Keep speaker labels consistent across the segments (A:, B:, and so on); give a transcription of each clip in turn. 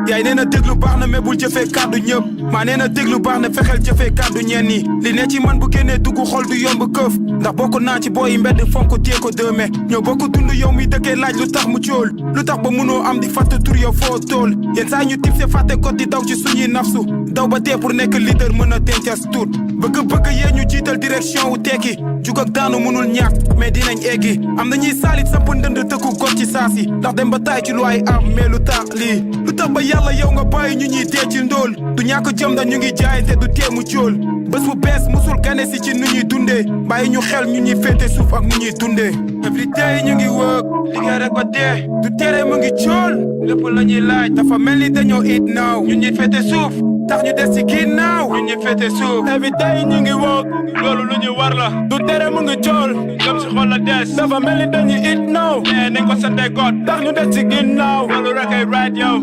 A: yaay nee na déglu baax na mais bul jëfee kàddu ñëpp maa nee na déglu baax na fexeel jëfee kàddu ñenn ñi li ne ci man bu génnee dugg xol du yomb këf ndax bokk naa ci booyi mbedd fonk téye ko dëme ñoo bokk dund yow mi dëkkee laaj lu tax mu cool lu tax ba mënoo am di fàtte tur yow foo tool yenn saa ñu tipse fàtte got di daw ci suñuy nafsu daw ba dee pour nekk leader mën a dencas tuut bëgg yee ñu jiital direction wu tekki jug ak daanu mënul ñàkk mais dinañ eggi am na ñuy saalit samp ndënd tëkku got ci saasi ndax dem ba taay ci lu ay am mais lu tax lii lu tax ba yàlla yow nga bàyyi ñu ñuy dee ci ndóol du ñàkk jëm da ñu ngi jaayante du teemu cool bés bu bees musul gane si ci nu ñuy dundee bàyyi ñu xel ñu ñuy féete suuf ak nu ñuy dundee every day ñu ngi wëg liggéey rek ba dee du tere mu ngi cool lépp la ñuy laaj dafa mel ni dañoo it naaw ñu ñuy féete suuf tax ñu des ci ginnaaw ñu ñuy féete suuf every day ñu ngi wëg loolu lu ñu war la du tere mu ngi cool gëm si xol la des dafa mel ni dañuy it naaw nañ ko sante God tax ñu des ci ginnaaw loolu rek ay right yow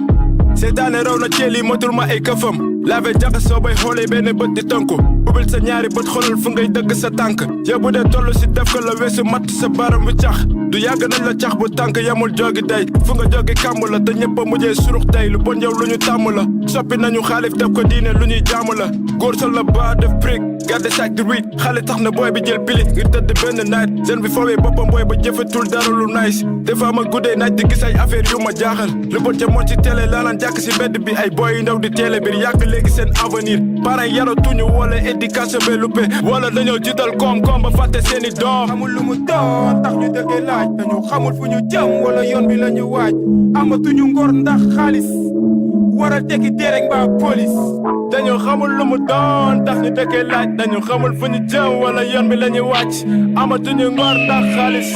A: seetaane raw na ceeli motul ma ay këfam lave jaxasoo bay xoolee benn bët di tënku ubbil sa ñaari bët xoolal fu ngay dëgg sa tànk yow bu dee toll si def ko la weesu matt sa baram bu cax du yàgg nañ la cax bu tànk yamul joogi day fu nga jogi kàmm la te ñëpp a mujjee surux tey lu bon yow lu ñu tàmm la soppi nañu xaalif def ko diine lu ñuy jaamu la góor sol la baa def brique garde sac di riit xale tax na booy bi jël pili ngir tëdd benn night jeune bi foowee boppam booy ba jëfatul dara lu nice des fois ma guddee naaj di gis ay affaire yu ma jaaxal lu bon ca moon ci télé laalaan jàkk si mbedd bi ay booy yu ndaw di télé biir yàq léegi seen avenir parents yaratuñu wala éducation be luppe wala dañoo jiital koom-koom ba fàtte seeni doom xamul lu mu doon tax ñu dëggee laaj dañu xamul fu ñu jëm wala yoon bi la ñu waaj amatuñu ngor ndax xaalis wara tekki derek mbaa police dañu xamul lu mu doon tax ñu dëkkee laaj dañu xamul fu ñu jëm wala yoon bi la ñu wàcc amatuñu ngor ndax xaalis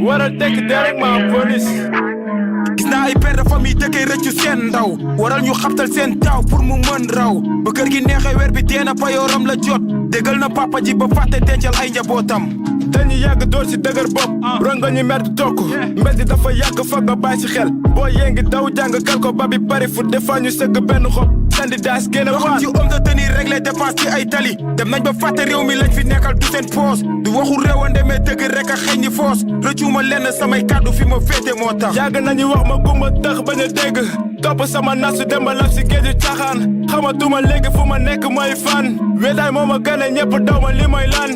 A: wara tekki derek mbaa police gis naa ay père de famille dëkkee rëccu seen ndaw waral ñu xabtal seen taaw pour mu mën raw ba kër gi neexee weer bi deena payooram la jot déggal na papa ji ba fàtte dencal ay njabootam dañu yàgg door si dëgër bopp rongo ñu mer di tokk mbedd dafa yàgg foog nga bàyyi si xel boo yéngi daw jàng kal ko ba bi pari fu defa ñu sëgg benn xob sandi daas génn waxu ci homme de tenue régler dépense ci ay tali dem nañ ba fàtte réew mi lañ fi nekkal du seen poos du waxu réewande mais dëgg rek a xeeñ ñi foos rëccuma lenn samay kàddu fi ma féete moo tax yàgg nañu wax ma gumba tax bañ a dégg topp sama nasu dem ba laf si géeju caaxaan xamatuma léegi fu ma nekk mooy fan wedaay moo ma gën a ñëpp daw ma li mooy lan